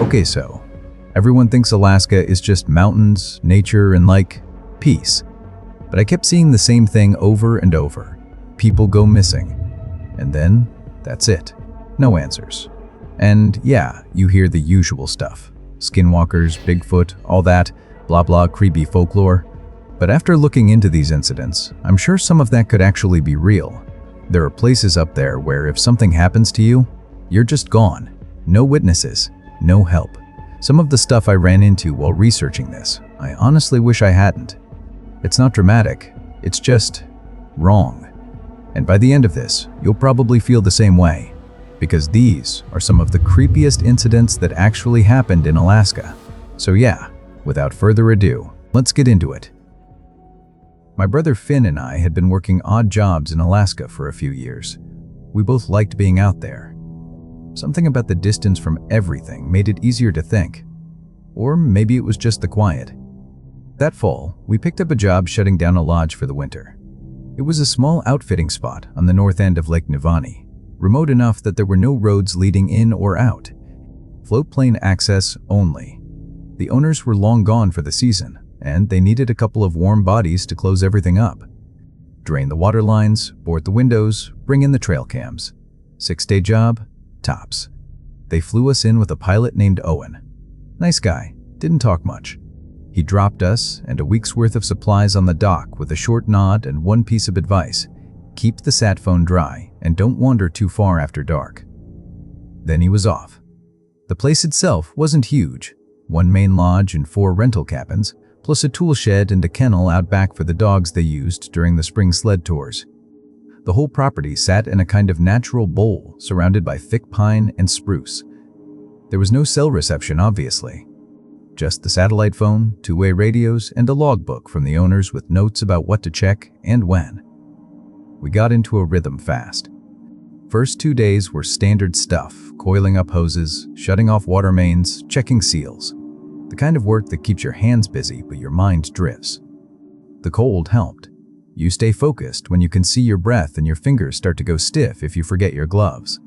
Okay, so everyone thinks Alaska is just mountains, nature, and peace. But I kept seeing the same thing over and over. People go missing. And then, that's it. No answers. And yeah, you hear the usual stuff. Skinwalkers, Bigfoot, all that, blah blah, creepy folklore. But after looking into these incidents, I'm sure some of that could actually be real. There are places up there where if something happens to you, you're just gone. No witnesses, no help. Some of the stuff I ran into while researching this, I honestly wish I hadn't. It's not dramatic, it's just wrong. And by the end of this, you'll probably feel the same way, because these are some of the creepiest incidents that actually happened in Alaska. So yeah, without further ado, let's get into it. My brother Finn and I had been working odd jobs in Alaska for a few years. We both liked being out there. Something about the distance from everything made it easier to think. Or maybe it was just the quiet. That fall, we picked up a job shutting down a lodge for the winter. It was a small outfitting spot on the north end of Lake Nivani, remote enough that there were no roads leading in or out. Float plane access only. The owners were long gone for the season, and they needed a couple of warm bodies to close everything up. Drain the water lines, board the windows, bring in the trail cams. 6-day job, tops. They flew us in with a pilot named Owen. Nice guy, didn't talk much. He dropped us and a week's worth of supplies on the dock with a short nod and one piece of advice: keep the sat phone dry and don't wander too far after dark. Then he was off. The place itself wasn't huge. 1 main lodge and 4 rental cabins, plus a tool shed and a kennel out back for the dogs they used during the spring sled tours. The whole property sat in a kind of natural bowl surrounded by thick pine and spruce. There was no cell reception, obviously. Just the satellite phone, 2-way radios, and a logbook from the owners with notes about what to check and when. We got into a rhythm fast. First 2 days were standard stuff: coiling up hoses, shutting off water mains, checking seals. The kind of work that keeps your hands busy but your mind drifts. The cold helped. You stay focused when you can see your breath and your fingers start to go stiff if you forget your gloves.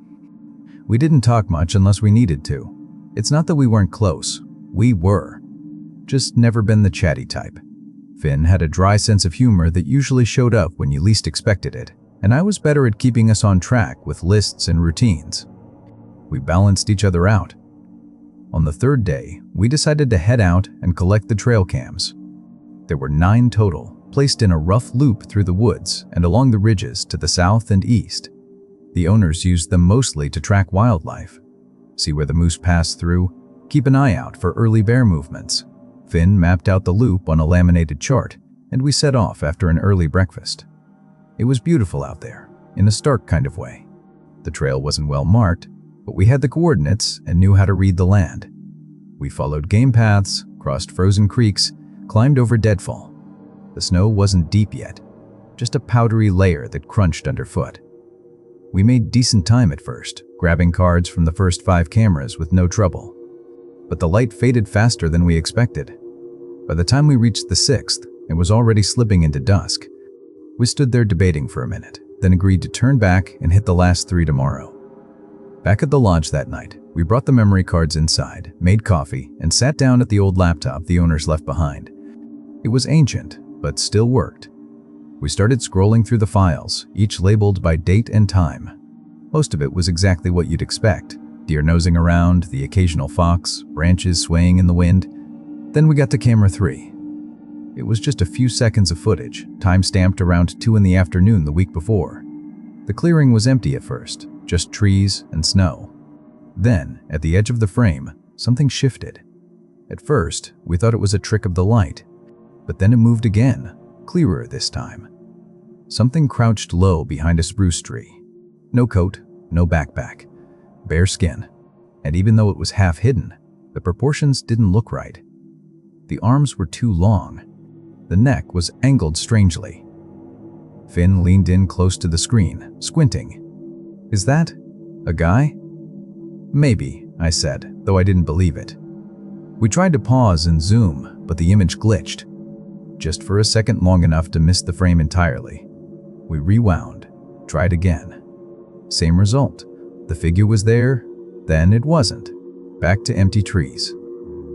We didn't talk much unless we needed to. It's not that we weren't close. We were. Just never been the chatty type. Finn had a dry sense of humor that usually showed up when you least expected it, and I was better at keeping us on track with lists and routines. We balanced each other out. On the 3rd day, we decided to head out and collect the trail cams. There were 9 total, placed in a rough loop through the woods and along the ridges to the south and east. The owners used them mostly to track wildlife, see where the moose passed through, keep an eye out for early bear movements. Finn mapped out the loop on a laminated chart, and we set off after an early breakfast. It was beautiful out there, in a stark kind of way. The trail wasn't well marked, but we had the coordinates and knew how to read the land. We followed game paths, crossed frozen creeks, climbed over deadfall. The snow wasn't deep yet, just a powdery layer that crunched underfoot. We made decent time at first, grabbing cards from the first 5 cameras with no trouble. But the light faded faster than we expected. By the time we reached the 6th, it was already slipping into dusk. We stood there debating for a minute, then agreed to turn back and hit the last 3 tomorrow. Back at the lodge that night, we brought the memory cards inside, made coffee, and sat down at the old laptop the owners left behind. It was ancient, but still worked. We started scrolling through the files, each labeled by date and time. Most of it was exactly what you'd expect: deer nosing around, the occasional fox, branches swaying in the wind. Then we got to camera 3. It was just a few seconds of footage, time-stamped around 2 in the afternoon the week before. The clearing was empty at first, just trees and snow. Then, at the edge of the frame, something shifted. At first, we thought it was a trick of the light, but then it moved again, clearer this time. Something crouched low behind a spruce tree. No coat, no backpack, bare skin. And even though it was half hidden, the proportions didn't look right. The arms were too long. The neck was angled strangely. Finn leaned in close to the screen, squinting. "Is that a guy?" "Maybe," I said, though I didn't believe it. We tried to pause and zoom, but the image glitched. Just for a second, long enough to miss the frame entirely. We rewound, tried again. Same result. The figure was there, then it wasn't. back to empty trees.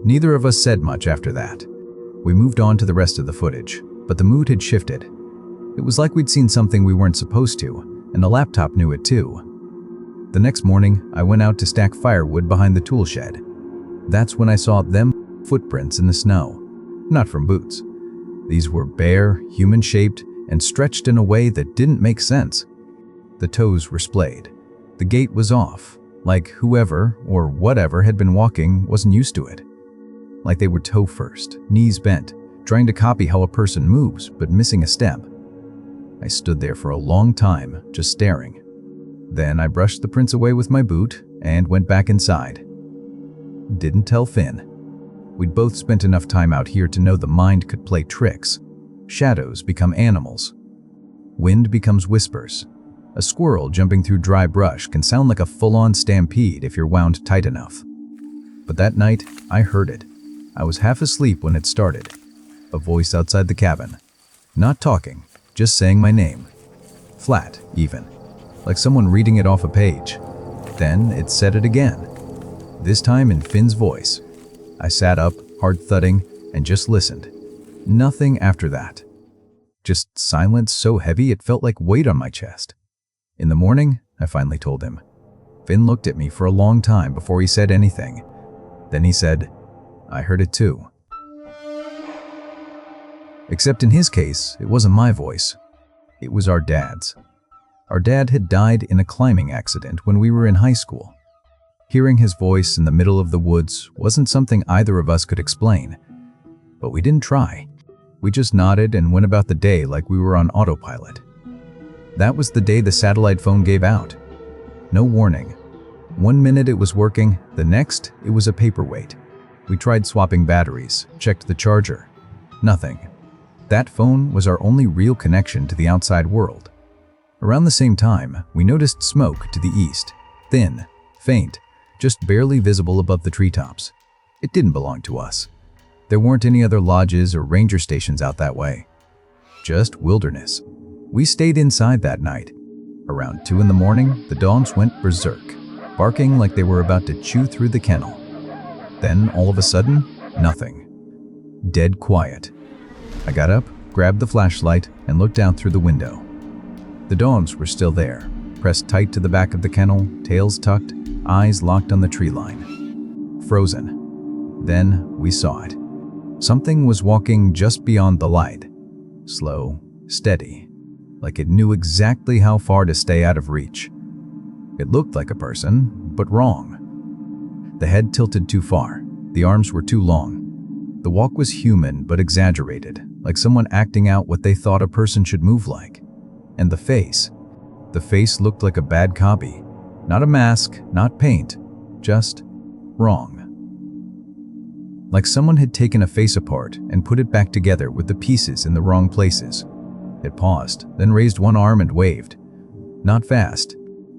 Neither of us said much after that. We moved on to the rest of the footage, but the mood had shifted. It was like we'd seen something we weren't supposed to, and the laptop knew it too. The next morning, I went out to stack firewood behind the tool shed. That's when I saw them footprints in the snow, not from boots. These were bare, human-shaped, and stretched in a way that didn't make sense. The toes were splayed. The gait was off, like whoever or whatever had been walking wasn't used to it. Like they were toe first, knees bent, trying to copy how a person moves but missing a step. I stood there for a long time, just staring. Then I brushed the prints away with my boot and went back inside. Didn't tell Finn. We'd both spent enough time out here to know the mind could play tricks. Shadows become animals. Wind becomes whispers. A squirrel jumping through dry brush can sound like a full-on stampede if you're wound tight enough. But that night, I heard it. I was half asleep when it started. A voice outside the cabin. Not talking, just saying my name. Flat, even. Like someone reading it off a page. Then it said it again. This time in Finn's voice. I sat up, hard thudding, and just listened. Nothing after that. Just silence so heavy it felt like weight on my chest. In the morning, I finally told him. Finn looked at me for a long time before he said anything. Then he said, "I heard it too." Except in his case, it wasn't my voice. It was our dad's. Our dad had died in a climbing accident when we were in high school. Hearing his voice in the middle of the woods wasn't something either of us could explain. But we didn't try. We just nodded and went about the day like we were on autopilot. That was the day the satellite phone gave out. No warning. 1 minute it was working, the next it was a paperweight. We tried swapping batteries, checked the charger. Nothing. That phone was our only real connection to the outside world. Around the same time, we noticed smoke to the east. Thin, faint, just barely visible above the treetops. It didn't belong to us. There weren't any other lodges or ranger stations out that way. Just wilderness. We stayed inside that night. Around 2 in the morning, the dogs went berserk, barking like they were about to chew through the kennel. Then, all of a sudden, nothing. Dead quiet. I got up, grabbed the flashlight, and looked out through the window. The dogs were still there, pressed tight to the back of the kennel, tails tucked, eyes locked on the tree line. Frozen. Then we saw it. Something was walking just beyond the light. Slow, steady, like it knew exactly how far to stay out of reach. It looked like a person, but wrong. The head tilted too far. The arms were too long. The walk was human but exaggerated, like someone acting out what they thought a person should move like. And the face looked like a bad copy. Not a mask, not paint, just wrong. Like someone had taken a face apart and put it back together with the pieces in the wrong places. It paused, then raised one arm and waved. Not fast.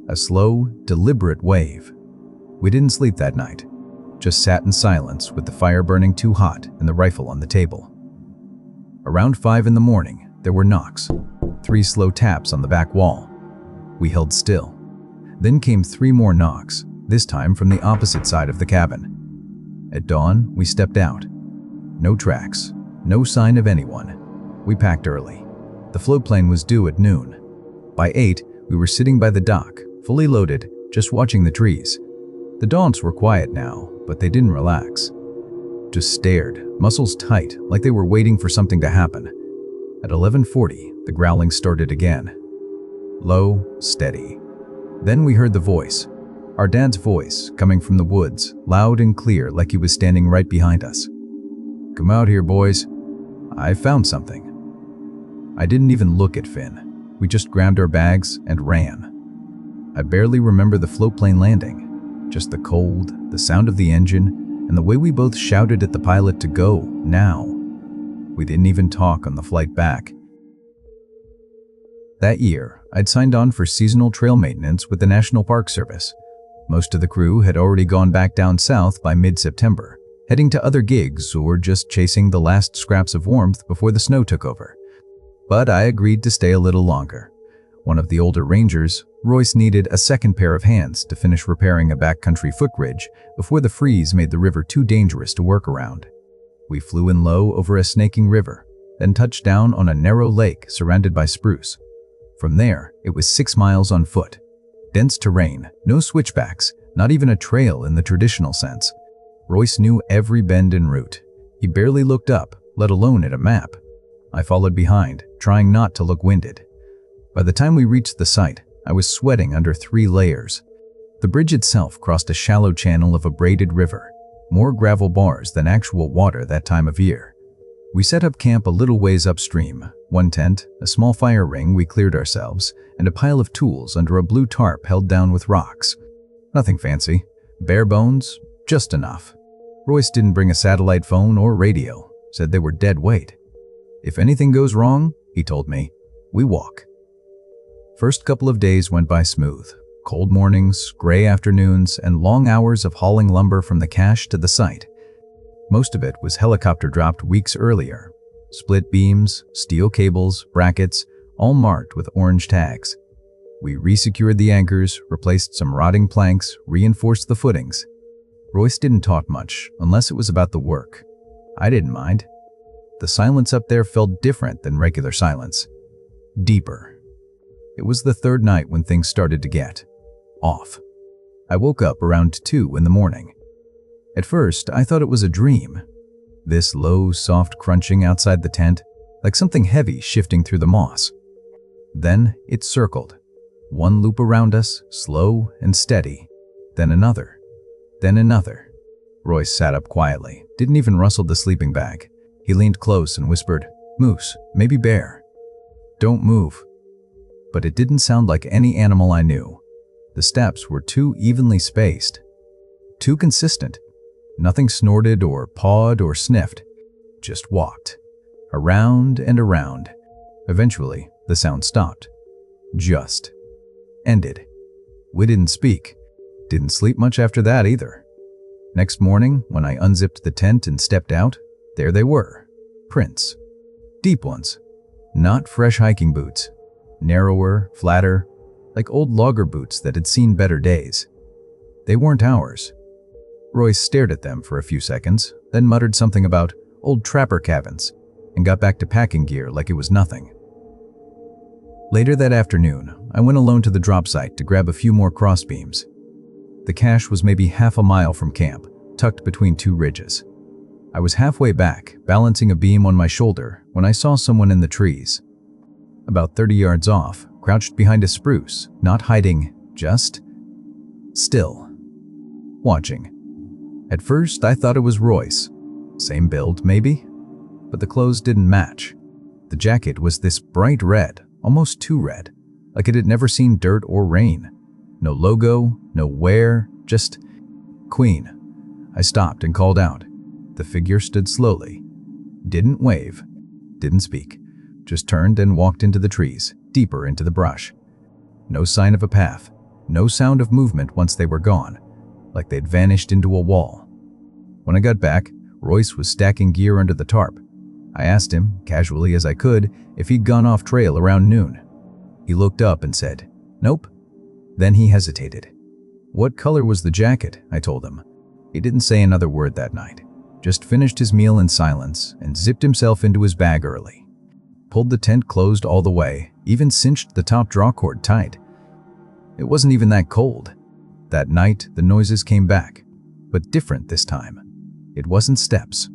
A slow, deliberate wave. We didn't sleep that night. Just sat in silence with the fire burning too hot and the rifle on the table. Around 5 in the morning, there were knocks. 3 slow taps on the back wall. We held still. Then came 3 more knocks, this time from the opposite side of the cabin. At dawn, we stepped out. No tracks, no sign of anyone. We packed early. The float plane was due at noon. By 8, we were sitting by the dock, fully loaded, just watching the trees. The dogs were quiet now, but they didn't relax. Just stared, muscles tight, like they were waiting for something to happen. At 11:40, the growling started again. Low, steady. Then we heard the voice. Our dad's voice, coming from the woods, loud and clear like he was standing right behind us. "Come out here, boys. I found something." I didn't even look at Finn. We just grabbed our bags and ran. I barely remember the float plane landing. Just the cold, the sound of the engine, and the way we both shouted at the pilot to go, now. We didn't even talk on the flight back. That year, I'd signed on for seasonal trail maintenance with the National Park Service. Most of the crew had already gone back down south by mid-September, heading to other gigs or just chasing the last scraps of warmth before the snow took over. But I agreed to stay a little longer. One of the older rangers, Royce needed a second pair of hands to finish repairing a backcountry footbridge before the freeze made the river too dangerous to work around. We flew in low over a snaking river, then touched down on a narrow lake surrounded by spruce. From there, it was 6 miles on foot. Dense terrain, no switchbacks, not even a trail in the traditional sense. Royce knew every bend and route. He barely looked up, let alone at a map. I followed behind, trying not to look winded. By the time we reached the site, I was sweating under 3 layers. The bridge itself crossed a shallow channel of a braided river, more gravel bars than actual water that time of year. We set up camp a little ways upstream, 1 tent, a small fire ring we cleared ourselves, and a pile of tools under a blue tarp held down with rocks. Nothing fancy, bare bones, just enough. Royce didn't bring a satellite phone or radio, said they were dead weight. If anything goes wrong, he told me, we walk. First couple of days went by smooth. Cold mornings, gray afternoons, and long hours of hauling lumber from the cache to the site. Most of it was helicopter-dropped weeks earlier. Split beams, steel cables, brackets, all marked with orange tags. We resecured the anchors, replaced some rotting planks, reinforced the footings. Royce didn't talk much, unless it was about the work. I didn't mind. The silence up there felt different than regular silence. Deeper. It was the 3rd night when things started to get off. I woke up around 2 in the morning. At first, I thought it was a dream. This low, soft crunching outside the tent, like something heavy shifting through the moss. Then it circled. 1 loop around us, slow and steady. Then another. Then another. Royce sat up quietly, didn't even rustle the sleeping bag. He leaned close and whispered, "Moose, maybe bear. Don't move." But it didn't sound like any animal I knew. The steps were too evenly spaced, too consistent. Nothing snorted or pawed or sniffed, just walked, around and around. Eventually, the sound stopped. Just ended. We didn't speak. Didn't sleep much after that either. Next morning, when I unzipped the tent and stepped out, there they were. Prints. Deep ones. Not fresh hiking boots. Narrower, flatter, like old logger boots that had seen better days. They weren't ours. Royce stared at them for a few seconds, then muttered something about old trapper cabins, and got back to packing gear like it was nothing. Later that afternoon, I went alone to the drop site to grab a few more crossbeams. The cache was maybe half a mile from camp, tucked between 2 ridges. I was halfway back, balancing a beam on my shoulder, when I saw someone in the trees. About 30 yards off, crouched behind a spruce, not hiding, just still. Watching. At first, I thought it was Royce. Same build, maybe? But the clothes didn't match. The jacket was this bright red, almost too red, like it had never seen dirt or rain. No logo, no wear, just Queen. I stopped and called out. The figure stood slowly. Didn't wave. Didn't speak. Just turned and walked into the trees, deeper into the brush. No sign of a path. No sound of movement once they were gone, like they'd vanished into a wall. When I got back, Royce was stacking gear under the tarp. I asked him, casually as I could, if he'd gone off trail around noon. He looked up and said, "Nope." Then he hesitated. "What color was the jacket?" I told him. He didn't say another word that night. Just finished his meal in silence and zipped himself into his bag early. Pulled the tent closed all the way, even cinched the top drawcord tight. It wasn't even that cold. That night, the noises came back, but different this time. It wasn't steps.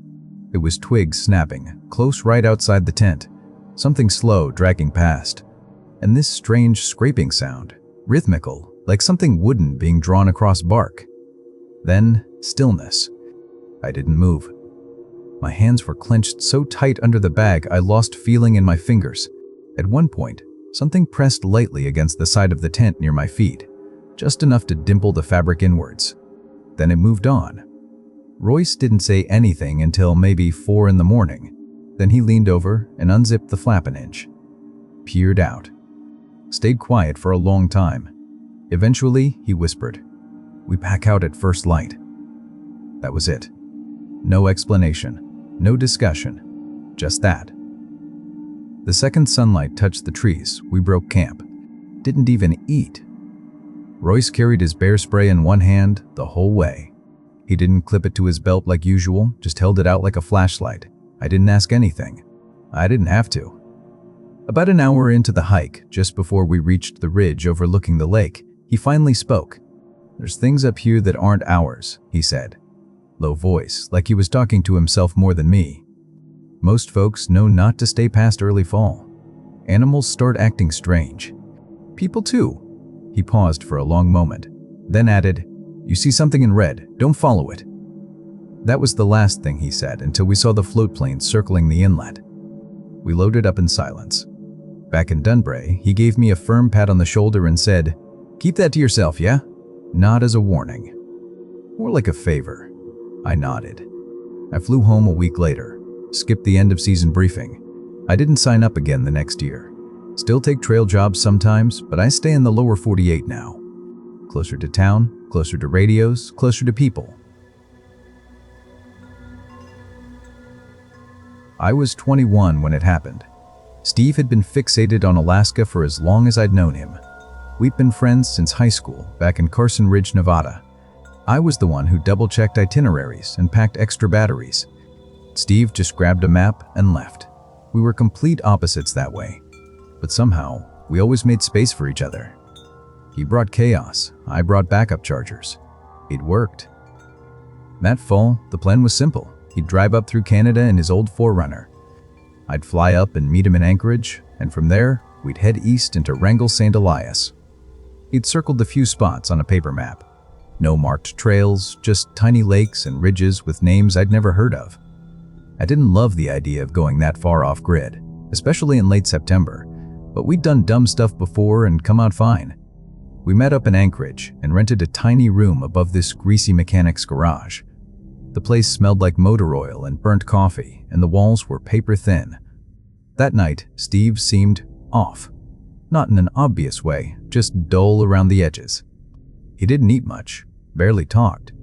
It was twigs snapping, close right outside the tent, something slow dragging past, and this strange scraping sound, rhythmical, like something wooden being drawn across bark. Then, stillness. I didn't move. My hands were clenched so tight under the bag I lost feeling in my fingers. At one point, something pressed lightly against the side of the tent near my feet, just enough to dimple the fabric inwards. Then it moved on. Royce didn't say anything until maybe 4 in the morning. Then he leaned over and unzipped the flap an inch. Peered out. Stayed quiet for a long time. Eventually, he whispered, "We pack out at first light." That was it. No explanation, no discussion, just that. The second sunlight touched the trees, we broke camp. Didn't even eat, Royce carried his bear spray in one hand the whole way. He didn't clip it to his belt like usual, just held it out like a flashlight. I didn't ask anything. I didn't have to. About an hour into the hike, just before we reached the ridge overlooking the lake, he finally spoke. "There's things up here that aren't ours," he said. Low voice, like he was talking to himself more than me. "Most folks know not to stay past early fall. Animals start acting strange. People too." He paused for a long moment, then added, "You see something in red, don't follow it." That was the last thing he said until we saw the float plane circling the inlet. We loaded up in silence. Back in Dunbury, he gave me a firm pat on the shoulder and said, "Keep that to yourself, yeah?" Not as a warning. More like a favor. I nodded. I flew home a week later, skipped the end of season briefing. I didn't sign up again the next year. Still take trail jobs sometimes, but I stay in the lower 48 now. Closer to town, closer to radios, closer to people. I was 21 when it happened. Steve had been fixated on Alaska for as long as I'd known him. We'd been friends since high school, back in Carson Ridge, Nevada. I was the one who double-checked itineraries and packed extra batteries. Steve just grabbed a map and left. We were complete opposites that way. But somehow, we always made space for each other. He brought chaos, I brought backup chargers. It worked. That fall, the plan was simple. He'd drive up through Canada in his old 4Runner. I'd fly up and meet him in Anchorage, and from there, we'd head east into Wrangell St. Elias. He'd circled the few spots on a paper map. No marked trails, just tiny lakes and ridges with names I'd never heard of. I didn't love the idea of going that far off-grid, especially in late September, but we'd done dumb stuff before and come out fine. We met up in Anchorage and rented a tiny room above this greasy mechanic's garage. The place smelled like motor oil and burnt coffee, and the walls were paper thin. That night, Steve seemed off. Not in an obvious way, just dull around the edges. He didn't eat much, barely talked.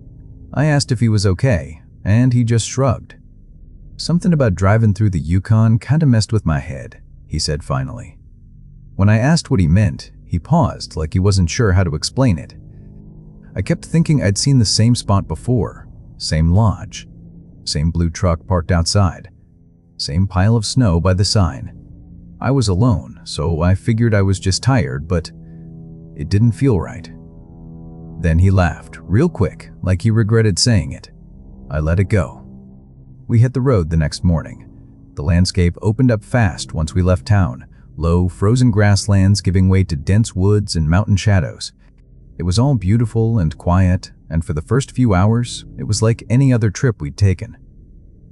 I asked if he was okay, and he just shrugged. "Something about driving through the Yukon kinda messed with my head," he said finally. When I asked what he meant, he paused like he wasn't sure how to explain it. I kept thinking I'd seen the same spot before. Same lodge, same blue truck parked outside, same pile of snow by the sign. I was alone, so I figured I was just tired, but it didn't feel right. Then he laughed, real quick, like he regretted saying it. I let it go. We hit the road the next morning. The landscape opened up fast once we left town, low, frozen grasslands giving way to dense woods and mountain shadows. It was all beautiful and quiet, and for the first few hours, it was like any other trip we'd taken.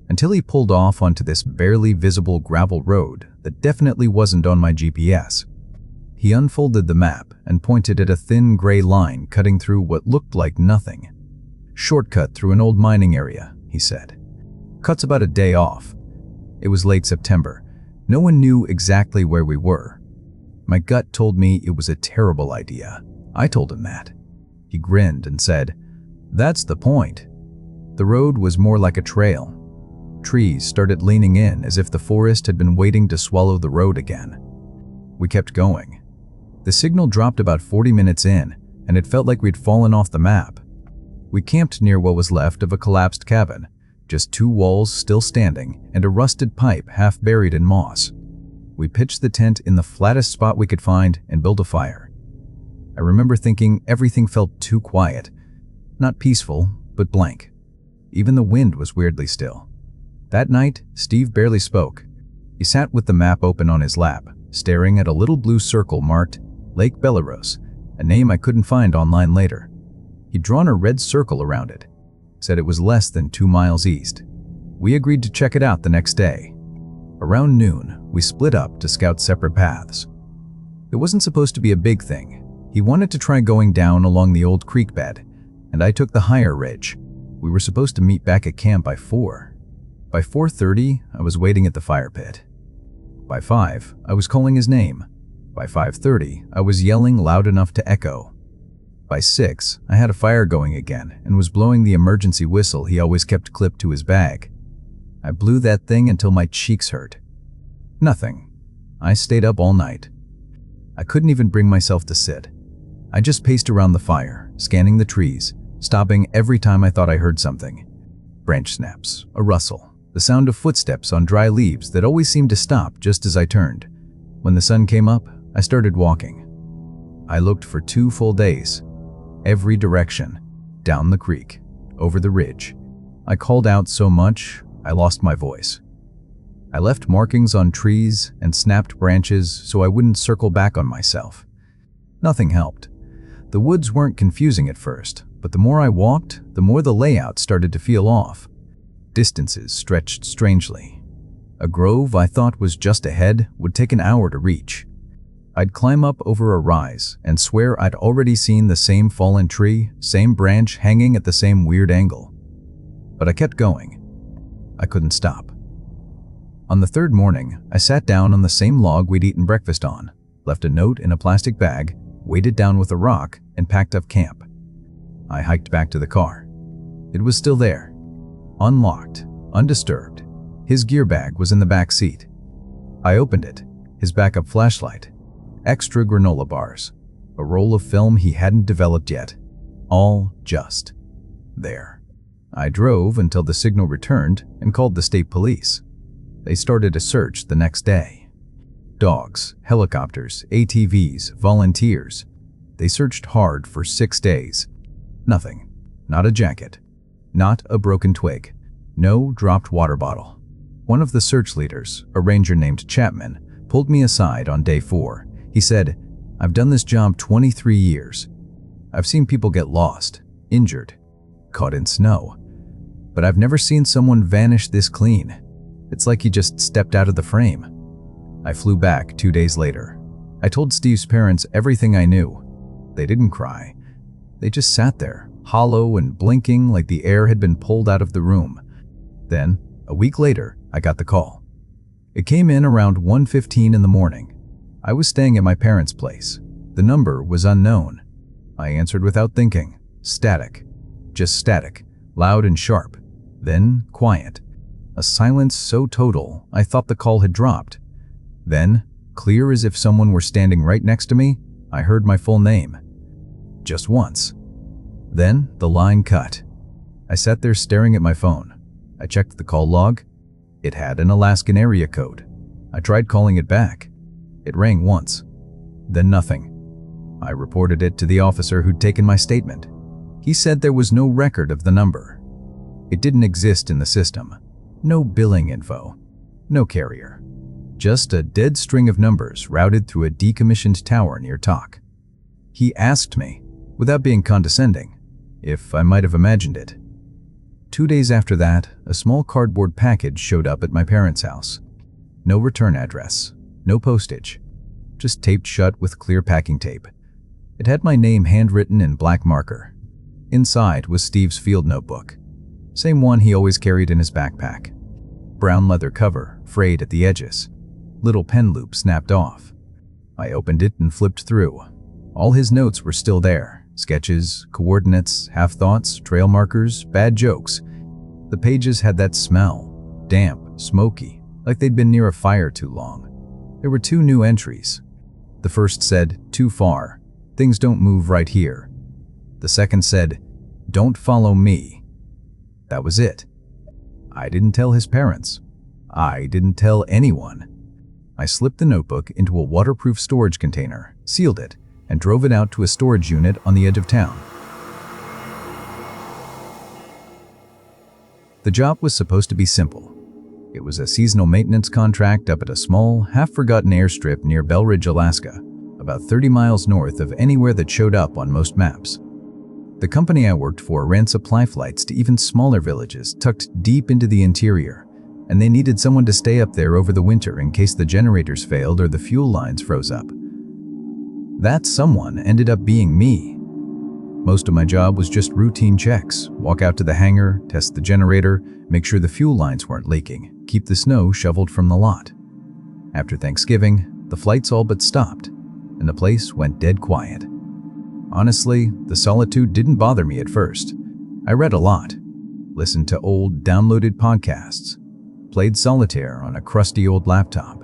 Until he pulled off onto this barely visible gravel road that definitely wasn't on my GPS. He unfolded the map and pointed at a thin gray line cutting through what looked like nothing. "Shortcut through an old mining area," he said. "Cut's about a day off." It was late September. No one knew exactly where we were. My gut told me it was a terrible idea. I told him that. He grinned and said, "That's the point." The road was more like a trail. Trees started leaning in as if the forest had been waiting to swallow the road again. We kept going. The signal dropped about 40 minutes in, and it felt like we'd fallen off the map. We camped near what was left of a collapsed cabin, just two walls still standing and a rusted pipe half buried in moss. We pitched the tent in the flattest spot we could find and built a fire. I remember thinking everything felt too quiet. Not peaceful, but blank. Even the wind was weirdly still. That night, Steve barely spoke. He sat with the map open on his lap, staring at a little blue circle marked Lake Belarus, a name I couldn't find online later. He'd drawn a red circle around it, said it was less than 2 miles east. We agreed to check it out the next day. Around noon, we split up to scout separate paths. It wasn't supposed to be a big thing. He wanted to try going down along the old creek bed, and I took the higher ridge. We were supposed to meet back at camp by 4. By 4:30, I was waiting at the fire pit. By 5, I was calling his name. By 5:30, I was yelling loud enough to echo. By 6, I had a fire going again and was blowing the emergency whistle he always kept clipped to his bag. I blew that thing until my cheeks hurt. Nothing. I stayed up all night. I couldn't even bring myself to sit. I just paced around the fire, scanning the trees, stopping every time I thought I heard something. Branch snaps, a rustle, the sound of footsteps on dry leaves that always seemed to stop just as I turned. When the sun came up, I started walking. I looked for 2 full days. Every direction. Down the creek, over the ridge. I called out so much, I lost my voice. I left markings on trees and snapped branches so I wouldn't circle back on myself. Nothing helped. The woods weren't confusing at first, but the more I walked, the more the layout started to feel off. Distances stretched strangely. A grove I thought was just ahead would take an hour to reach. I'd climb up over a rise and swear I'd already seen the same fallen tree, same branch hanging at the same weird angle. But I kept going. I couldn't stop. On the 3rd morning, I sat down on the same log we'd eaten breakfast on, left a note in a plastic bag, weighed it down with a rock, and packed up camp. I hiked back to the car. It was still there. Unlocked, undisturbed. His gear bag was in the back seat. I opened it, his backup flashlight, extra granola bars, a roll of film he hadn't developed yet. All just there. I drove until the signal returned and called the state police. They started a search the next day. Dogs, helicopters, ATVs, volunteers. They searched hard for 6 days. Nothing. Not a jacket. Not a broken twig. No dropped water bottle. One of the search leaders, a ranger named Chapman, pulled me aside on day 4. He said, "I've done this job 23 years. I've seen people get lost, injured, caught in snow. But I've never seen someone vanish this clean. It's like he just stepped out of the frame." I flew back 2 days later. I told Steve's parents everything I knew. They didn't cry. They just sat there, hollow and blinking like the air had been pulled out of the room. Then, a week later, I got the call. It came in around 1:15 in the morning. I was staying at my parents' place. The number was unknown. I answered without thinking. Static. Just static. Loud and sharp. Then, quiet. A silence so total, I thought the call had dropped. Then, clear as if someone were standing right next to me, I heard my full name. Just once. Then, the line cut. I sat there staring at my phone. I checked the call log. It had an Alaskan area code. I tried calling it back. It rang once. Then nothing. I reported it to the officer who'd taken my statement. He said there was no record of the number. It didn't exist in the system. No billing info. No carrier. Just a dead string of numbers routed through a decommissioned tower near Tok. He asked me, without being condescending, if I might have imagined it. 2 days after that, a small cardboard package showed up at my parents' house. No return address, no postage, just taped shut with clear packing tape. It had my name handwritten in black marker. Inside was Steve's field notebook, same one he always carried in his backpack. Brown leather cover, frayed at the edges, little pen loop snapped off. I opened it and flipped through. All his notes were still there. Sketches, coordinates, half-thoughts, trail markers, bad jokes. The pages had that smell, damp, smoky, like they'd been near a fire too long. There were 2 new entries. The first said, "Too far. Things don't move right here." The second said, "Don't follow me." That was it. I didn't tell his parents. I didn't tell anyone. I slipped the notebook into a waterproof storage container, sealed it, and drove it out to a storage unit on the edge of town. The job was supposed to be simple. It was a seasonal maintenance contract up at a small, half-forgotten airstrip near Belridge, Alaska, about 30 miles north of anywhere that showed up on most maps. The company I worked for ran supply flights to even smaller villages tucked deep into the interior, and they needed someone to stay up there over the winter in case the generators failed or the fuel lines froze up. That someone ended up being me. Most of my job was just routine checks, walk out to the hangar, test the generator, make sure the fuel lines weren't leaking, keep the snow shoveled from the lot. After Thanksgiving, the flights all but stopped, and the place went dead quiet. Honestly, the solitude didn't bother me at first. I read a lot, listened to old downloaded podcasts, played solitaire on a crusty old laptop.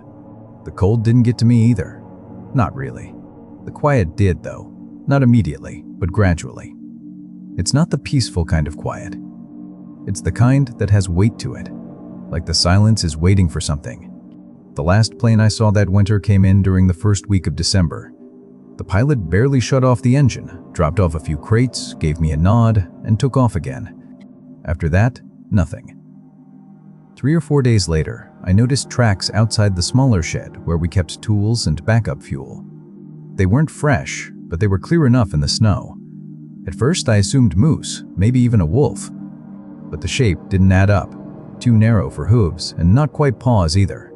The cold didn't get to me either. Not really. The quiet did, though. Not immediately, but gradually. It's not the peaceful kind of quiet. It's the kind that has weight to it, like the silence is waiting for something. The last plane I saw that winter came in during the first week of December. The pilot barely shut off the engine, dropped off a few crates, gave me a nod, and took off again. After that, nothing. 3 or 4 days later, I noticed tracks outside the smaller shed where we kept tools and backup fuel. They weren't fresh, but they were clear enough in the snow. At first, I assumed moose, maybe even a wolf. But the shape didn't add up. Too narrow for hooves and not quite paws either.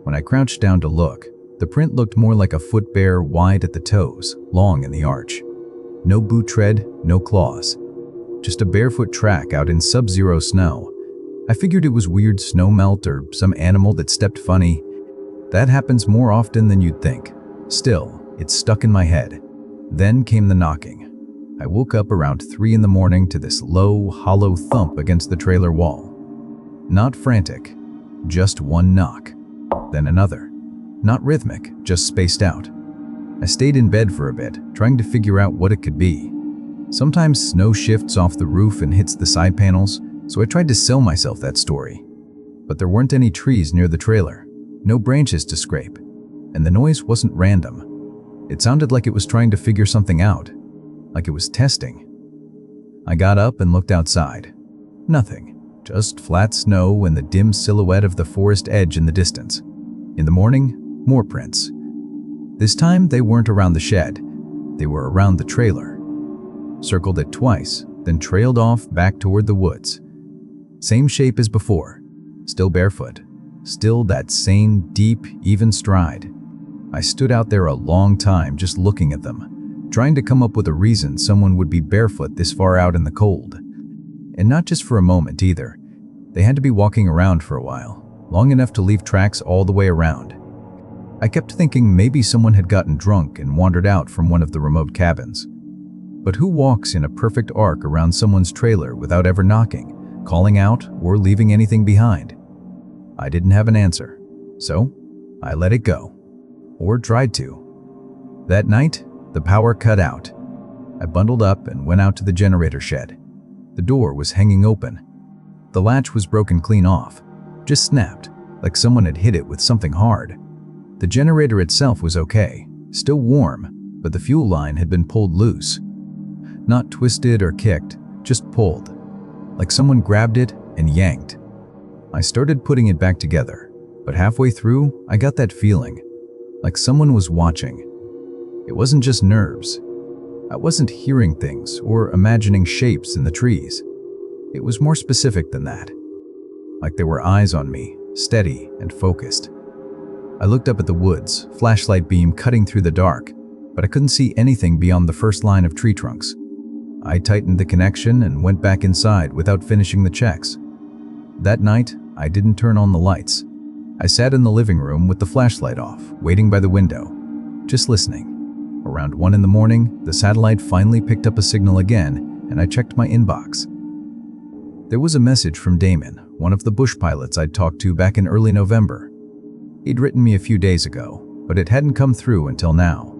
When I crouched down to look, the print looked more like a foot bear wide at the toes, long in the arch. No boot tread, no claws. Just a barefoot track out in sub-zero snow. I figured it was weird snowmelt or some animal that stepped funny. That happens more often than you'd think. Still, it stuck in my head. Then came the knocking. I woke up around 3 in the morning to this low, hollow thump against the trailer wall. Not frantic, just one knock. Then another. Not rhythmic, just spaced out. I stayed in bed for a bit, trying to figure out what it could be. Sometimes snow shifts off the roof and hits the side panels, so I tried to sell myself that story. But there weren't any trees near the trailer, no branches to scrape, and the noise wasn't random. It sounded like it was trying to figure something out, like it was testing. I got up and looked outside. Nothing, just flat snow and the dim silhouette of the forest edge in the distance. In the morning, more prints. This time they weren't around the shed, they were around the trailer. Circled it twice, then trailed off back toward the woods. Same shape as before, still barefoot, still that same deep, even stride. I stood out there a long time just looking at them, trying to come up with a reason someone would be barefoot this far out in the cold. And not just for a moment either. They had to be walking around for a while, long enough to leave tracks all the way around. I kept thinking maybe someone had gotten drunk and wandered out from one of the remote cabins. But who walks in a perfect arc around someone's trailer without ever knocking, calling out, or leaving anything behind? I didn't have an answer, so I let it go. Or tried to. That night, the power cut out. I bundled up and went out to the generator shed. The door was hanging open. The latch was broken clean off, just snapped, like someone had hit it with something hard. The generator itself was okay, still warm, but the fuel line had been pulled loose. Not twisted or kicked, just pulled, like someone grabbed it and yanked. I started putting it back together, but halfway through, I got that feeling, like someone was watching. It wasn't just nerves. I wasn't hearing things or imagining shapes in the trees. It was more specific than that. Like there were eyes on me, steady and focused. I looked up at the woods, flashlight beam cutting through the dark, but I couldn't see anything beyond the first line of tree trunks. I tightened the connection and went back inside without finishing the checks. That night, I didn't turn on the lights. I sat in the living room with the flashlight off, waiting by the window, just listening. Around 1 in the morning, the satellite finally picked up a signal again, and I checked my inbox. There was a message from Damon, one of the bush pilots I'd talked to back in early November. He'd written me a few days ago, but it hadn't come through until now.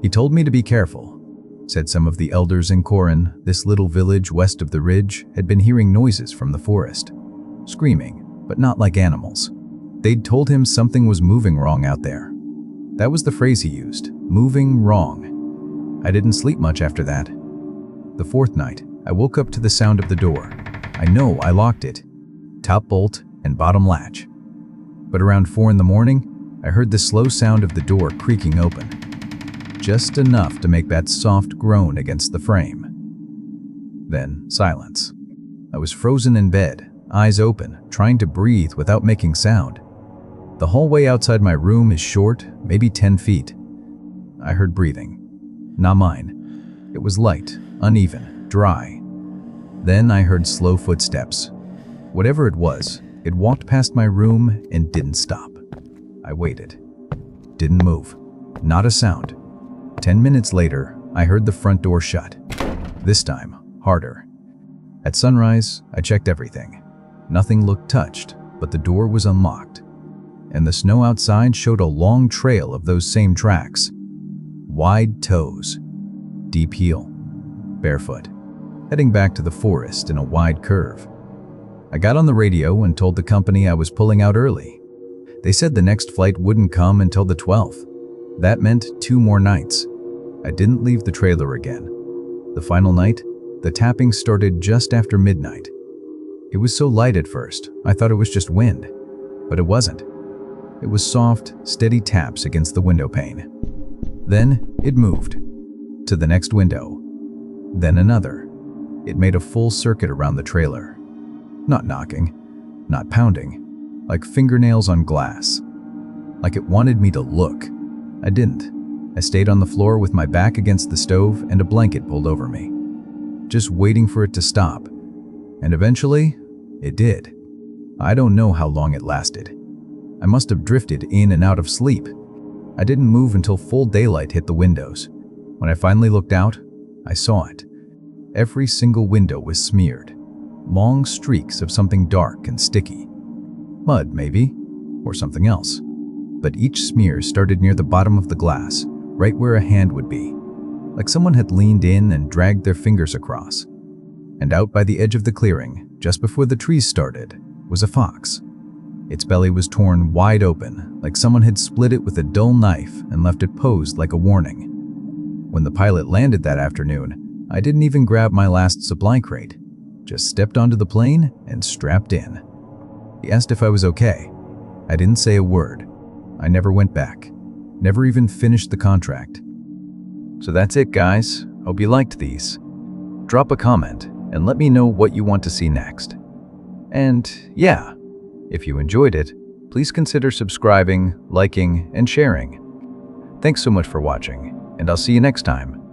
He told me to be careful. Said some of the elders in Corin, this little village west of the ridge, had been hearing noises from the forest. Screaming, but not like animals. They'd told him something was moving wrong out there. That was the phrase he used, moving wrong. I didn't sleep much after that. The 4th night, I woke up to the sound of the door. I know I locked it, top bolt and bottom latch. But around 4 in the morning, I heard the slow sound of the door creaking open. Just enough to make that soft groan against the frame. Then silence. I was frozen in bed, eyes open, trying to breathe without making sound. The hallway outside my room is short, maybe 10 feet. I heard breathing. Not mine. It was light, uneven, dry. Then I heard slow footsteps. Whatever it was, it walked past my room and didn't stop. I waited. Didn't move. Not a sound. 10 minutes later, I heard the front door shut. This time, harder. At sunrise, I checked everything. Nothing looked touched, but the door was unlocked. And the snow outside showed a long trail of those same tracks. Wide toes. deep heel, barefoot, heading back to the forest in a wide curve. I got on the radio and told the company I was pulling out early. They said the next flight wouldn't come until the 12th. That meant 2 more nights. I didn't leave the trailer again. The final night, the tapping started just after midnight. It was so light at first, I thought it was just wind, but it wasn't. It was soft, steady taps against the window pane. Then it moved to the next window, then another. It made a full circuit around the trailer. Not knocking, not pounding, like fingernails on glass. Like it wanted me to look. I didn't. I stayed on the floor with my back against the stove and a blanket pulled over me, just waiting for it to stop. And eventually, it did. I don't know how long it lasted. I must have drifted in and out of sleep. I didn't move until full daylight hit the windows. When I finally looked out, I saw it. Every single window was smeared. Long streaks of something dark and sticky. Mud, maybe, or something else. But each smear started near the bottom of the glass, right where a hand would be, like someone had leaned in and dragged their fingers across. And out by the edge of the clearing, just before the trees started, was a fox. Its belly was torn wide open, like someone had split it with a dull knife and left it posed like a warning. When the pilot landed that afternoon, I didn't even grab my last supply crate, just stepped onto the plane and strapped in. He asked if I was okay. I didn't say a word. I never went back, never even finished the contract. So that's it, guys. Hope you liked these. Drop a comment and let me know what you want to see next. And yeah, if you enjoyed it, please consider subscribing, liking, and sharing. Thanks so much for watching, and I'll see you next time.